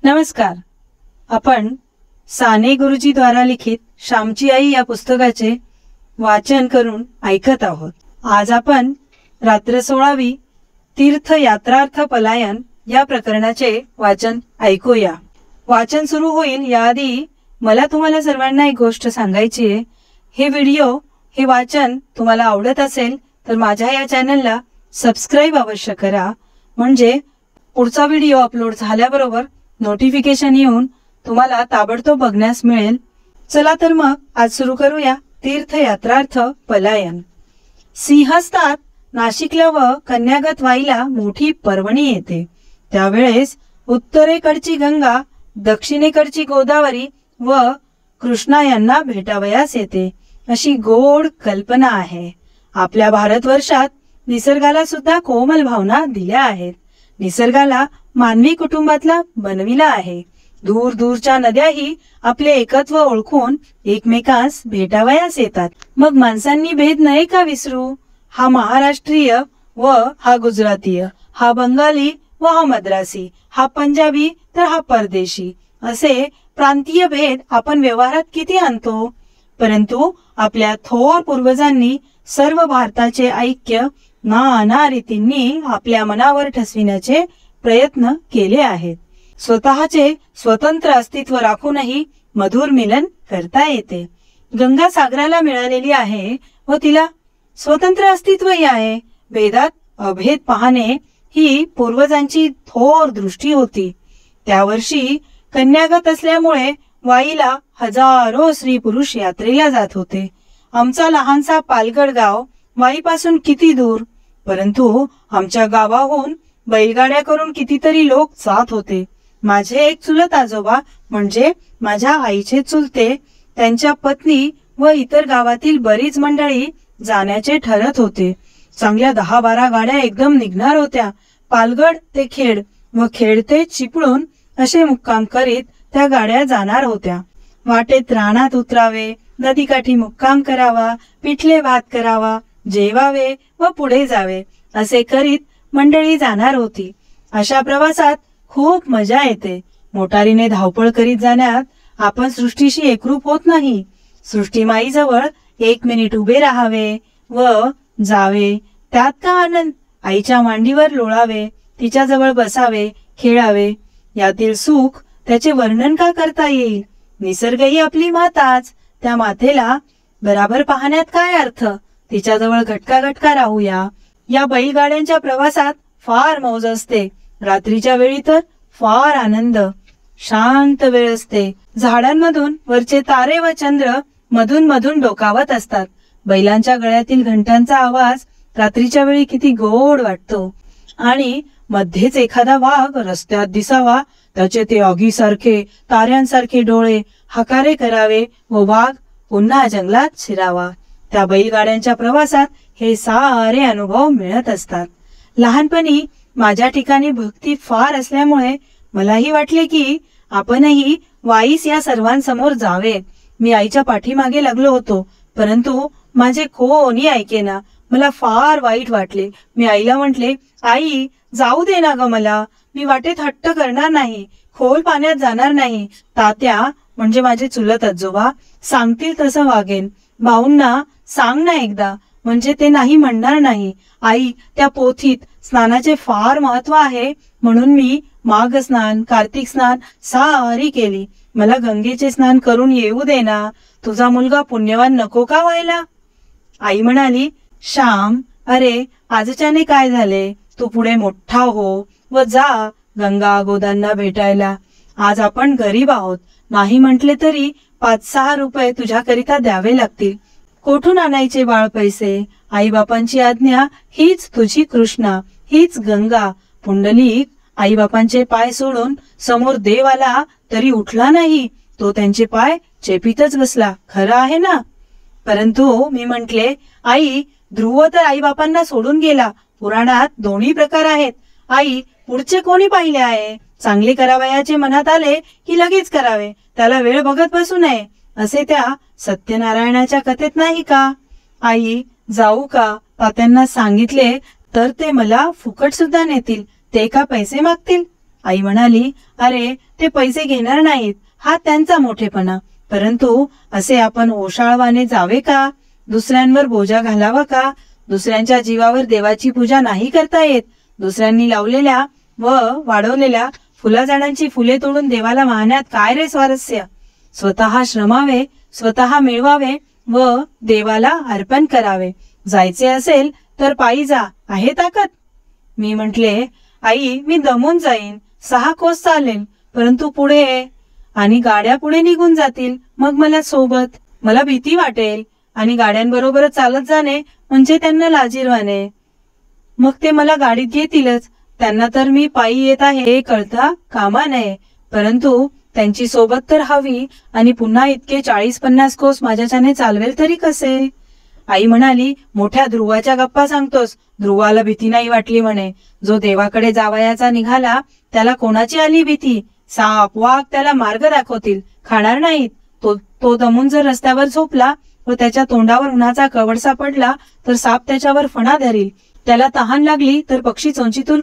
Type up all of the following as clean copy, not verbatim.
नमस्कार. आपण साने गुरुजी द्वारा लिखित श्यामची आई या पुस्तकाचे वाचन करून ऐकत आहोत. आज आपण रात्र 16वी तीर्थयात्रार्थ पलायन या प्रकरणाचे वाचन ऐकूया. वाचन सुरू होईल याआधी मला तुम्हाला सर्वांना एक गोष्ट सांगायची आहे. हे वाचन तुम्हाला आवडत असेल तर माझ्या या चॅनलला सबस्क्राईब अवश्य करा, म्हणजे पुढचा व्हिडिओ अपलोड झाल्याबरोबर नोटिफिकेशन येऊन तुम्हाला ताबडतोब बघण्यास मिळेल. चला तर मग आज सुरू करूया. तीर्थयात्रार्थ पलायन. सिंहस्थात नाशिकला व कन्यागत वाईला मोठी पर्वणी येते. त्यावेळेस उत्तरेकडची गंगा, दक्षिणेकडची गोदावरी व कृष्णा यांना भेटावयास येते अशी गोड कल्पना आहे. आपल्या भारतवर्षात निसर्गाला सुद्धा कोमल भावना दिल्या आहेत. निसर्गाला मानवी कुटुंबातला बनविला आहे. दूर दूरच्या नद्याही आपले एकत्व ओळखून एकमेकांस भेटावयास येतात. मग माणसांनी भेद नाही का विसरू? हा महाराष्ट्रीय व हा गुजरातीय, हा बंगाली व हा मद्रासी, हा पंजाबी तर हा परदेशी, असे प्रांतीय भेद आपण व्यवहारात किती आणतो. परंतु आपल्या थोर पूर्वजांनी सर्व भारताचे ऐक्य नाना रीतींनी आपल्या मनावर ठसविण्याचे प्रयत्न केले आहेत. स्वतःचे स्वतंत्र अस्तित्व राखूनही मधुर मिलन करता येते. गंगा सागराला मिळालेली आहे व तिला स्वतंत्र अस्तित्वही आहे. भेदात अभेद पाहणे ही पूर्वजांची थोर दृष्टी होती. त्या वर्षी कन्यागत असल्यामुळे वाईला हजारो स्त्री पुरुष यात्रेला जात होते. आमचा लहानसा पालगड गाव वाईपासून किती दूर, परंतु आमच्या गावाहून बैलगाड्या करून कितीतरी लोक जात होते. माझे एक चुलत आजोबा म्हणजे माझ्या आईचे चुलते, त्यांच्या पत्नी व इतर गावातील बरीच मंडळी जाण्याचे ठरत होते. चांगल्या 10-12 गाड्या एकदम निघणार होत्या. पालगड ते खेड व खेड ते चिपळूण असे मुक्काम करीत त्या गाड्या जाणार होत्या. वाटेत रानात उतरावे, नदीकाठी मुक्काम करावा, पिठले भात करावा, जेवावे व पुढे जावे असे करीत मंडळी जाणार होती. अशा प्रवासात खूप मजा येते. मोटारीने धावपळ करीत जाण्यात आपण सृष्टीशी एकरूप होत नाही. सृष्टीमाईजवळ 1 मिनिट उभे राहावे व जावे, त्यात का आनंद. आईच्या मांडीवर लोळावे, तिच्याजवळ बसावे, खेळावे, यातील सुख त्याचे वर्णन का करता येईल. निसर्ग ही आपली माताच, त्या मातेला बराबर पाहण्यात काय अर्थ. तिच्याजवळ घटका राहूया. या बैलगाड्यांच्या प्रवासात फार मौज असते. रात्रीच्या वेळी तर फार आनंद. शांत वेळ असते. झाडांमधून वरचे तारे व चंद्र मधून मधून डोकावत असतात. बैलांच्या गळ्यातील घंटांचा आवाज रात्रीच्या वेळी किती गोड वाटतो. आणि मध्येच एखादा वाघ रस्त्यात दिसावा, त्याचे ते आगीसारखे ताऱ्यांसारखे डोळे हकारे करावे व वाघ पुन्हा जंगलात शिरावा. त्या बैलगाड्यांच्या प्रवासात हे सारे अनुभव मिळत असतात. लहानपणी माझ्या ठिकाणी भक्ती फार असल्यामुळे मलाही वाटले की आपणही वाईस या सर्वांसमोर जावे. मी आईच्या पाठीमागे लागलो होतो, परंतु माझे कोणी ऐकेना. मला फार वाईट वाटले. मी आईला म्हटले, आई जाऊ दे ना ग मला, मी वाटेत हट्ट करणार नाही, खोल पाण्यात जाणार नाही. तात्या म्हणजे माझे चुलत आजोबा सांगतील तसं वागेन. भाऊंना सांग ना एकदा, म्हणजे ते नाही म्हणणार नाही. आई, त्या पोथीत स्नानाचे फार महत्व आहे, म्हणून मी माघ स्नान, कार्तिक स्नान सारी केली. मला गंगेचे स्नान करून येऊ दे ना. तुझा मुलगा पुण्यवान नको का व्हायला. आई म्हणाली, श्याम, अरे आजच्याने काय झाले, तू पुढे मोठा हो व जा गंगा गोदांना भेटायला. आज आपण गरीब आहोत, नाही म्हटले तरी 5-6 रुपये तुझ्याकरिता द्यावे लागतील. कोठून आणायचे बाळ पैसे. आई बापांची आज्ञा हीच तुझी कृष्णा, हीच गंगा. पुंडलिक आई बापांचे पाय सोडून समोर देव आला तरी उठला नाही. तो त्यांचे पाय चेपीतच बसला. खरं आहे ना. परंतु मी म्हटले, आई ध्रुव तर आई बापांना सोडून गेला. पुराणात दोन्ही प्रकार आहेत. आई, पुढचे कोणी पाहिले आहे. चांगले करावयाचे मनात आले की लगेच करावे, त्याला वेळ बघत बसू नये, असे त्या सत्यनारायणाच्या कथेत नाही का. आई जाऊ का. तात्यांना सांगितले तर ते मला फुकट सुद्धा नेतील. ते का पैसे मागतील. आई म्हणाली, अरे ते पैसे घेणार नाहीत, हा त्यांचा मोठेपणा, परंतु असे आपण ओशाळवाने जावे का? दुसऱ्यांवर बोजा घालावा का? दुसऱ्यांच्या जीवावर देवाची पूजा नाही करता येत. दुसऱ्यांनी लावलेल्या व वाढवलेल्या फुलाझाडांची फुले तोडून देवाला वाहण्यात काय रे स्वारस्य? स्वतः श्रमावे, स्वतः मिळवावे व देवाला अर्पण करावे. जायचे असेल तर पायी जा, आहे ताकद? मी म्हटले, आई मी दमून जाईन, 6 कोस चालेल, परंतु पुढे आणि गाड्या पुढे निघून जातील, मग मला सोबत, मला भीती वाटेल आणि गाड्यांबरोबरच चालत जाणे म्हणजे त्यांना लाजिरवाणे. मग ते मला गाडीत घेतीलच, त्यांना तर मी पायी येत आहे हे कळता कामा नये, परंतु त्यांची सोबत तर हवी आणि पुन्हा इतके 40-50 कोस माझ्याच्याने चालवेल तरी कसे? आई म्हणाली, मोठ्या ध्रुवाच्या गप्पा सांगतोस, ध्रुवाला भीती नाही वाटली म्हणे. जो देवाकडे जावयाचा निघाला त्याला कोणाची आली भीती? साप वाघ त्याला मार्ग दाखवतील, खाणार नाहीत. तो दमून जर रस्त्यावर झोपला व त्याच्या तोंडावर उन्हाचा कवडसा पडला तर साप त्याच्यावर फणा धरील. त्याला तहान लागली तर पक्षी चोंचीतून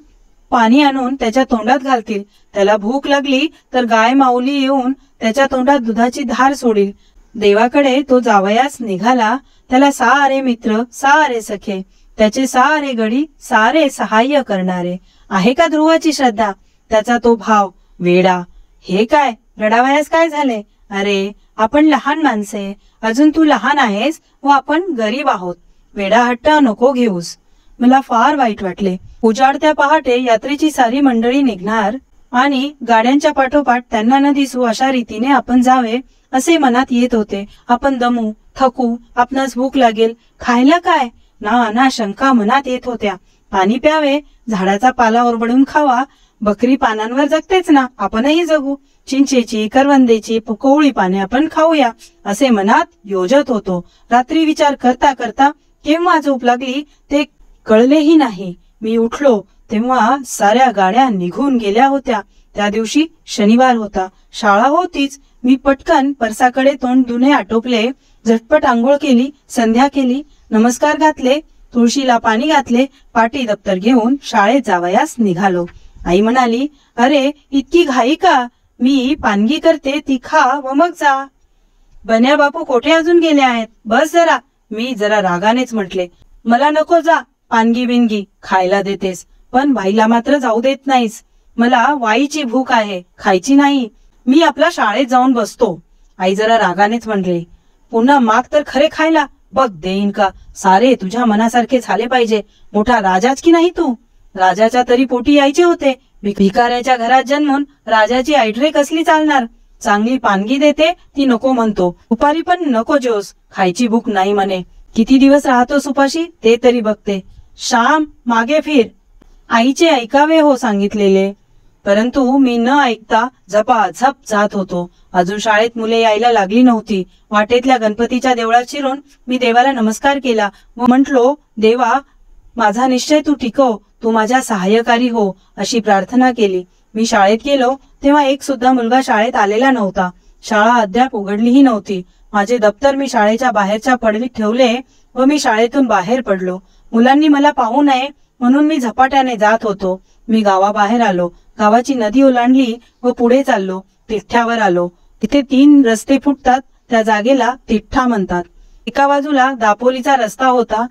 पाणी आणून त्याच्या तोंडात घालतील. त्याला भूक लागली तर गाय माऊली येऊन त्याच्या तोंडात दुधाची धार सोडील. देवाकडे तो जावयास निघाला, त्याला सारे मित्र, सारे सखे, त्याचे सारे गडी, सारे सहाय्य करणारे. आहे का ध्रुवाची श्रद्धा? त्याचा तो भाव, वेडा. हे काय रडावयास काय झाले? अरे आपण लहान माणसे, अजून तू लहान आहेस व आपण गरीब आहोत. वेडा हट्ट नको घेऊस. मला फार वाईट वाटले. उजाडत्या पहाटे यात्रेची सारी मंडळी निघणार आणि गाड्यांच्या पाठोपाठ त्यांना न दिसू अशा रीतीने आपण जावे असे मनात येत होते. आपण दमू, थकू, आपणास भूक लागेल, खायला काय ना शंका मनात येत होत्या. पाणी प्यावे, झाडाचा पाला ओरबडून खावा, बकरी पानांवर जगतेच ना, आपणही जगू. चिंचेची, करवंदेची, कोवळी पाने आपण खाऊया असे मनात योजत होतो. रात्री विचार करता करता केव्हा झोप लागली ते कळलेही नाही. मी उठलो तेव्हा साऱ्या गाड्या निघून गेल्या होत्या. त्या दिवशी शनिवार होता, शाळा होतीच. मी पटकन परसाकडे तोंड धुणे आटोपले, झटपट आंघोळ केली, संध्या केली, नमस्कार घातले, तुळशीला पाणी घातले, पाटी दप्तर घेऊन शाळेत जावयास निघालो. आई म्हणाली, अरे इतकी घाई का? मी पानगी करते, ती खा व मग जा. बन्या बापू कोठे अजून गेले आहेत? बस जरा. मी जरा रागानेच म्हटले, मला नको, जा, पानगी बिनगी खायला देतेस पण बाईला मात्र जाऊ देत नाहीस. मला वाईची भूक आहे, खायची नाही. मी आपला शाळेत जाऊन बसतो. आई जरा रागानेच म्हणले, पुन्हा माग तर खरे खायला, बघ देईन का. सारे तुझ्या मनासारखे झाले पाहिजे. मोठा राजाच की नाही तू? राजाच्या तरी पोटी यायचे होते. भिकाऱ्याच्या घरात जन्मून राजाची ऐटरे कसली चालणार? चांगली पानगी देते ती नको म्हणतो, दुपारी पण नको जेवस, खायची भूक नाही म्हणे. किती दिवस राहतोस उपाशी ते तरी बघते. श्याम मागे फिर. आईचे ऐकावे हो सांगितलेले, परंतु मी न ऐकता झपाझप जात होतो. अजून शाळेत मुले यायला लागली नव्हती. वाटेतल्या गणपतीच्या देवळात शिरून मी देवाला नमस्कार केला व म्हटलो, देवा माझा निश्चय तू टिकव, तू माझ्या सहाय्यकारी हो अशी प्रार्थना केली. मी शाळेत गेलो तेव्हा एक सुद्धा मुलगा शाळेत आलेला नव्हता. शाळा अद्याप उघडलीही नव्हती. माझे दप्तर मी शाळेच्या बाहेरच्या पडवीत ठेवले व मी शाळेतून बाहेर पडलो. मुलांनी मला पाहू नये म्हणून मी झपाट्याने जात होतो. मी गावाबाहेर आलो, गावाची नदी ओलांडली व पुढे चाललो. तिठ्ठ्यावर आलो. तिथे 3 रस्ते फुटतात, त्या जागेला तिठ्ठा म्हणतात. एका बाजूला दापोलीचा रस्ता होता,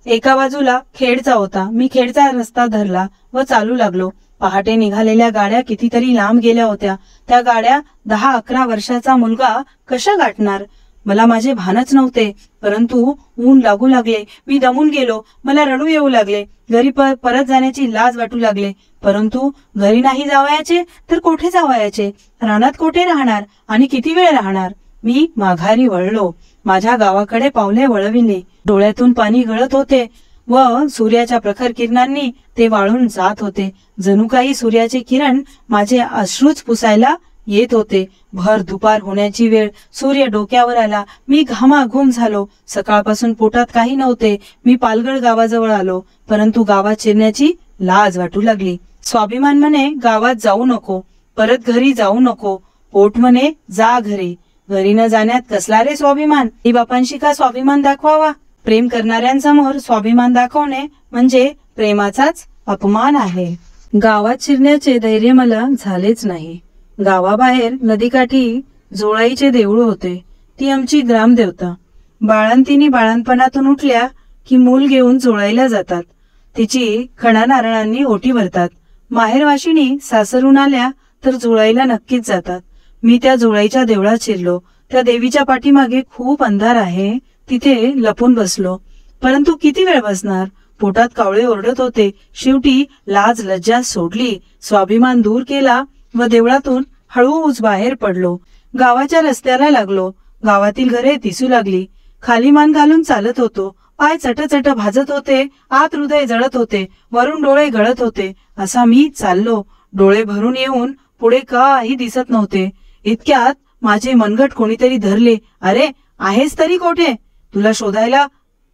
एका बाजूला खेडचा होता. मी खेडचा रस्ता धरला व चालू लागलो. पहाटे निघालेल्या गाड्या कितीतरी लांब गेल्या होत्या. त्या गाड्या 10-11 वर्षाचा मुलगा कशा गाठणार? मला माझे भानच नव्हते. परंतु ऊन लागू लागले, मी दमून गेलो, मला रडू येऊ लागले. घरी परत जाण्याची लाज वाटू लागले. परंतु घरी नाही जावयाचे तर कोठे जावयाचे? रानात कोठे राहणार आणि किती वेळ राहणार? मी माघारी वळलो. माझ्या गावाकडे पावले वळविले. डोळ्यातून पाणी गळत होते व सूर्याच्या प्रखर किरणांनी ते वाळून जात होते. जणू काही सूर्याचे किरण माझे अश्रूच पुसायला येत होते. भर दुपार होण्याची वेळ. सूर्य डोक्यावर आला. मी घामाघूम झालो. सकाळपासून पोटात काही नव्हते. मी पालगड गावाजवळ आलो, परंतु गावात शिरण्याची लाज वाटू लागली. स्वाभिमान म्हणे गावात जाऊ नको, परत घरी जाऊ नको. पोट म्हणे जा घरी. घरी न जाण्यात कसला रे स्वाभिमान? आई बापांशी का स्वाभिमान दाखवावा? प्रेम करणाऱ्यांसमोर स्वाभिमान दाखवणे म्हणजे प्रेमाचाच अपमान आहे. गावात शिरण्याचे धैर्य मला झालेच नाही. गावाबाहेर नदीकाठी जोळाईचे देऊळ होते. ती आमची ग्रामदेवता. बाळंतिनी बाळणपणातून उठल्या की मूल घेऊन जोळायला जातात. तिची खणा नारळांनी ओटी भरतात. माहेरवाशिणी सासरून आल्या तर जोळाईला नक्कीच जातात. मी त्या जोळाईच्या देवळात शिरलो. त्या देवीच्या पाठीमागे खूप अंधार आहे. तिथे लपून बसलो. परंतु किती वेळ बसणार? पोटात कावळे ओरडत होते. शेवटी लाज लज्जा सोडली, स्वाभिमान दूर केला व देवळातून हळूच बाहेर पडलो. गावाच्या रस्त्याला लागलो. गावातील घरे दिसू लागली. खाली मान घालून चालत होतो. पाय चटचट भाजत होते. आत हृदय जळत होते. वरून डोळे गळत होते. असा मी चाललो. डोळे भरून येऊन पुढे काही दिसत नव्हते. इतक्यात माझे मनगट कोणीतरी धरले. अरे, आहेस तरी कोठे? तुला शोधायला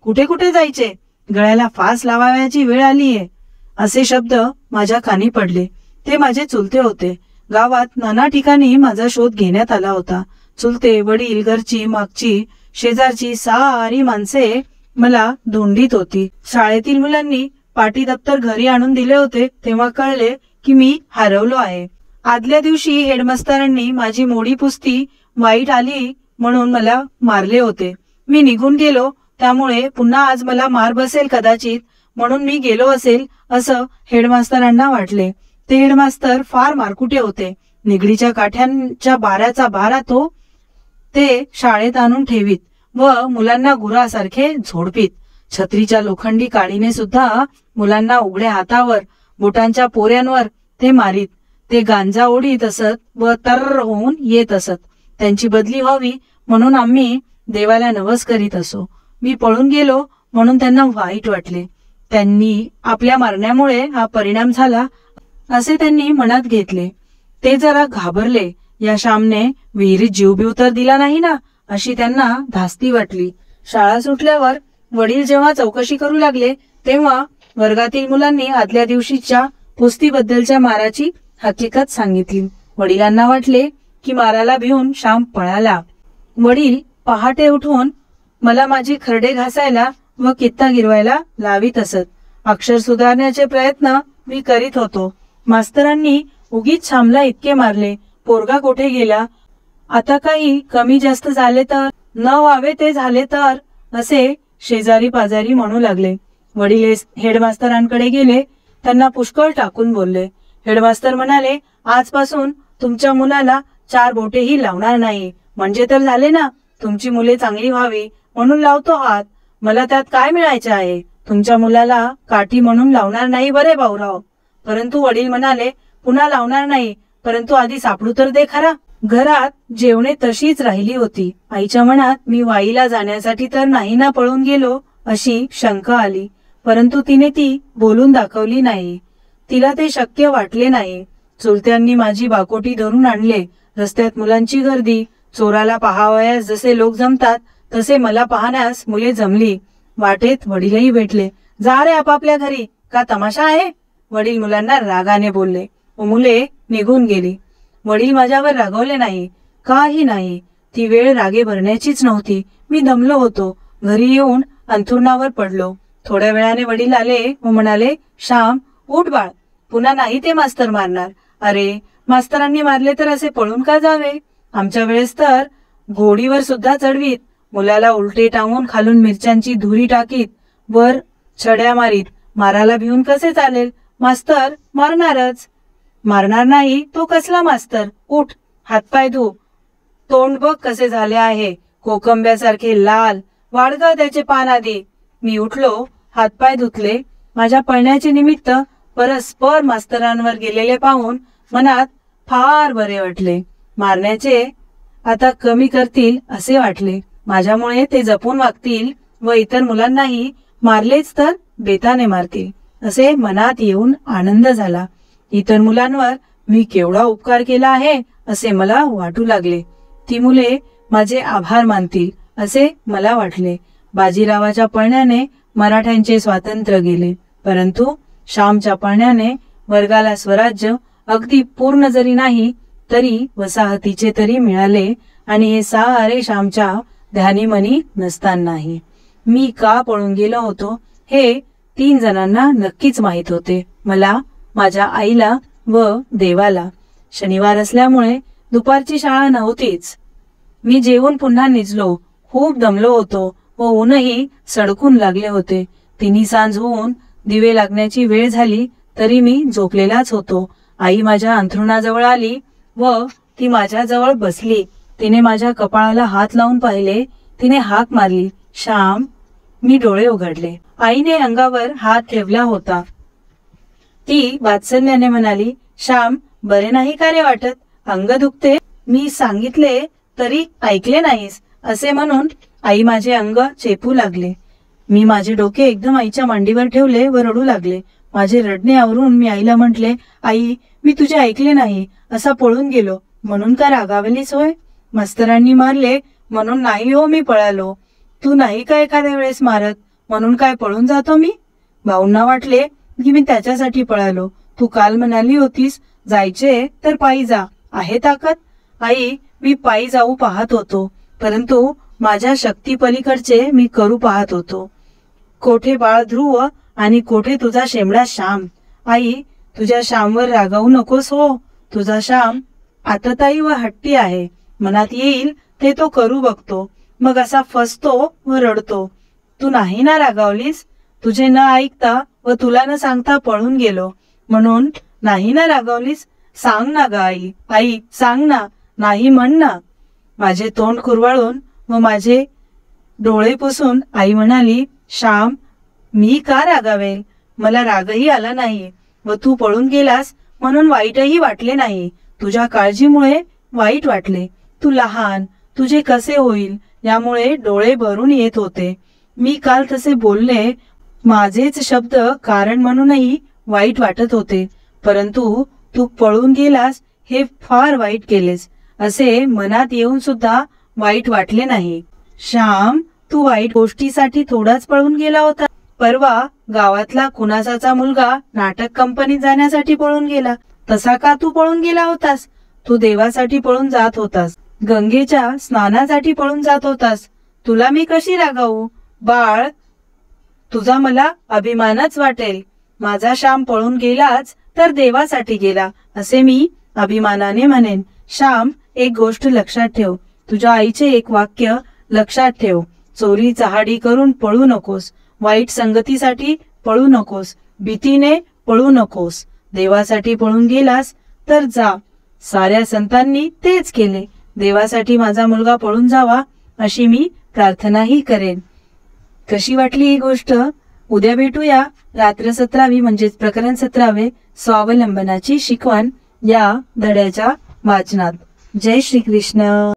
कुठे कुठे जायचे? गळ्याला फास लावायची वेळ आलीये. असे शब्द माझ्या कानी पडले. ते माझे चुलते होते. गावात नाना ठिकाणी माझा शोध घेण्यात आला होता. चुलते, वडील, घरची, मागची, शेजारची सारी माणसे मला धोंडीत होती. शाळेतील मुलांनी पाटी दप्तर घरी आणून दिले होते तेव्हा कळले की मी हरवलो आहे. आदल्या दिवशी हेडमास्तरांनी माझी मोडी पुस्ती वाईट आली म्हणून मला मारले होते. मी निघून गेलो, त्यामुळे पुन्हा आज मला मार बसेल कदाचित, म्हणून मी गेलो असेल असं हेडमास्तरांना वाटले. ते हेडमास्तर फार मारकुटे होते. निगडीच्या काठ्यांच्या बाऱ्याचा बारा ते शाळेत आणून ठेवीत व मुलांना गुरासारखे झोडपीत. छत्रीच्या लोखंडी काडीने सुद्धा मुलांना उघड्या हातावर, बोटांच्या पोऱ्यांवर ते मारीत. ते गांजा ओढीत असत व तर्र होऊन येत असत. त्यांची बदली व्हावी म्हणून आम्ही देवाला नवस करीत असो. मी पळून गेलो म्हणून त्यांना वाईट वाटले. त्यांनी आपल्या मारण्यामुळे हा परिणाम झाला असे त्यांनी मनात घेतले. ते जरा घाबरले. या श्यामने विहिरीत जीवबीव तर दिला नाही ना, अशी त्यांना धास्ती वाटली. शाळा सुटल्यावर वडील जेव्हा चौकशी करू लागले तेव्हा वर्गातील मुलांनी आदल्या दिवशीच्या कुस्तीबद्दलच्या माराची हकीकत सांगितली. वडिलांना वाटले की माराला भिवून श्याम पळाला. वडील पहाटे उठून मला माझी खरडे घासायला व कित्ता गिरवायला लावित असत. अक्षर सुधारण्याचे प्रयत्न मी करीत होतो. मास्तरांनी उगीच श्यामला इतके मारले. पोरगा कोठे गेला? आता काही कमी जास्त झाले तर, न व्हावे ते झाले तर, असे शेजारी पाजारी म्हणू लागले. वडील हेडमास्तरांकडे गेले. त्यांना पुष्कळ टाकून बोलले. हेडमास्तर म्हणाले, आजपासून तुमच्या मुलाला 4 बोटेही लावणार नाही. म्हणजे तर झाले ना. तुमची मुले चांगली व्हावी म्हणून लावतो हात. मला त्यात काय मिळायचे आहे? तुमच्या मुलाला काठी म्हणून लावणार नाही बरे भाऊराव. परंतु वडील म्हणाले, पुन्हा लावणार नाही, परंतु आधी सापडू तर दे खरा. घरात जेवणे तशीच राहिली होती. आईच्या मनात मी वाईला जाण्यासाठी तर नाही ना पळून गेलो अशी शंका आली. परंतु तिने ती बोलून दाखवली नाही. तिला ते शक्य वाटले नाही. चुलत्यांनी माझी बाकोटी धरून आणले. रस्त्यात मुलांची गर्दी. चोराला पाहावयास जसे लोक जमतात तसे मला पाहण्यास मुले जमली. वाटेत वडीलही भेटले. जा रे आपापल्या घरी, का तमाशा आहे? वडील मुलांना रागाने बोलले व मुले निघून गेली. वडील माझ्यावर रागवले नाही, काही नाही. ती वेळ रागे भरण्याचीच नव्हती. मी दमलो होतो. घरी येऊन अंथरुणावर पडलो. थोड्या वेळाने वडील आले व म्हणाले, श्याम उठ बाळ, पुन्हा नाही ते मास्तर मारणार. अरे, मास्तरांनी मारले तर असे पळून का जावे? आमच्या वेळेस तर घोडीवर सुद्धा चढवीत. मुलाला उलटे टांगून खालून मिरच्यांची धुरी टाकीत, वर छड्या मारीत. माराला भिवून कसे चालेल? मास्तर मारणारच. मारणार नाही तो कसला मास्तर? उठ, हातपाय धु. तोंड बघ कसे झाले आहे, कोकंब्यासारखे लाल. वाढगा त्याचे पान आधी. मी उठलो, हातपाय धुतले. माझ्या पळण्याचे निमित्त परस्पर मास्तरांवर गेलेले पाहून मनात फार बरे वाटले. मारण्याचे आता कमी करतील असे वाटले. माझ्यामुळे ते जपून वागतील व इतर मुलांनाही मारलेच तर बेताने मारतील असे मनात येऊन आनंद झाला. इतर मुलांवर मी केवढा उपकार केला आहे असे मला वाटू लागले. ती मुले माझे आभार मानतील असे मला वाटले. बाजीरावाच्या पळण्याने मराठ्यांचे स्वातंत्र्य गेले, परंतु श्यामच्या पळण्याने वर्गाला स्वराज्य अगदी पूर्ण जरी नाही तरी वसाहतीचे तरी मिळाले. आणि हे सारे श्यामच्या ध्यानीमनी नसतानाही. मी का पळून गेलो होतो हे 3 जणांना नक्कीच माहित होते. मला माझ्या आईला व देवाला. शनिवार असल्यामुळे दुपारची शाळा नव्हतीच. मी जेवून पुन्हा निजलो. खूप दमलो होतो व ऊनही सडकून लागले होते. तिन्ही सांज होऊन दिवे लागण्याची वेळ झाली तरी मी झोपलेलाच होतो. आई माझ्या अंथरुणाजवळ आली व ती माझ्या जवळ बसली. तिने माझ्या कपाळाला हात लावून पाहिले. तिने हाक मारली, श्याम. मी डोळे उघडले. आईने अंगावर हात ठेवला होता. ती वात्सल्याने म्हणाली, श्याम, बरे नाही का रे वाटत? अंग दुखते. मी सांगितले तरी ऐकले नाहीस असे म्हणून आई माझे अंग चेपू लागले. मी माझे डोके एकदम आईच्या मांडीवर ठेवले व रडू लागले. माझे रडणे आवरून मी आईला म्हटले, आई, मी तुझे ऐकले नाही, असा पळून गेलो म्हणून का रागावलीस होय? मास्तरांनी मारले म्हणून नाही हो मी पळालो. तू नाही का एखाद्या वेळेस मारत म्हणून काय पळून जातो मी? भाऊंना वाटले की मी त्याच्यासाठी पळालो. तू काल म्हणाली होतीस जायचे तर पायी जा, आहे ताकद? आई, मी पायी जाऊ पाहत होतो, परंतु माझ्या शक्ती पलीकडचे मी करू पाहत होतो. कोठे बाळ ध्रुव आणि कोठे तुझा शेंबडा श्याम. आई, तुझ्या श्यामवर रागावू नकोस हो. तुझा श्याम आतताई व हट्टी आहे. मनात येईल ते तो करू बघतो, मग असा फसतो व रडतो. तू नाही ना रागावलीस? तुझे न ऐकता व तुला न सांगता पळून गेलो म्हणून नाही ना रागावलीस? सांग ना ग आई. आई, सांग ना. नाही म्हण ना. माझे तोंड कुरवाळून व माझे डोळे पुसून आई म्हणाली, श्याम, मी का रागावेल? मला रागही आला नाही व तू पळून गेलास म्हणून वाईटही वाटले नाही. तुझ्या काळजीमुळे वाईट वाटले. तू लहान, तुझे कसे होईल यामुळे डोळे भरून येत होते. मी काल तसे बोलले, माझेच शब्द कारण म्हणूनही वाईट वाटत होते, परंतु तू पळून गेलास हे फार वाईट केलेस असे मनात येऊन सुद्धा वाईट वाटले नाही. श्याम, तू वाईट गोष्टीसाठी थोडाच पळून गेला होता. परवा गावातला कुणाचा मुलगा नाटक कंपनीत जाण्यासाठी पळून गेला. तसा का तू पळून गेला होतास? तू देवासाठी पळून जात होतास. गंगेच्या स्नानासाठी पळून जात होतास. तुला मी कशी रागावू? बाळ, तुझा मला अभिमानच वाटेल. माझा श्याम पळून गेलाच तर देवासाठी गेला असे मी अभिमानाने म्हणेन. श्याम, एक गोष्ट लक्षात ठेव. तुझ्या आईचे एक वाक्य लक्षात ठेव. चोरी चहाडी करून पळू नकोस. वाईट संगतीसाठी पळू नकोस. भीतीने पळू नकोस. देवासाठी पळून गेलास तर जा. साऱ्या संतांनी तेच केले. देवासाठी माझा मुलगा पळून जावा अशी मी प्रार्थनाही करेन. कशी वाटली ही गोष्ट? उद्या भेटूया रात्र 17वी म्हणजेच प्रकरण 17वे स्वावलंबनाची शिकवण या धड्याच्या वाचनात. जय श्री कृष्ण.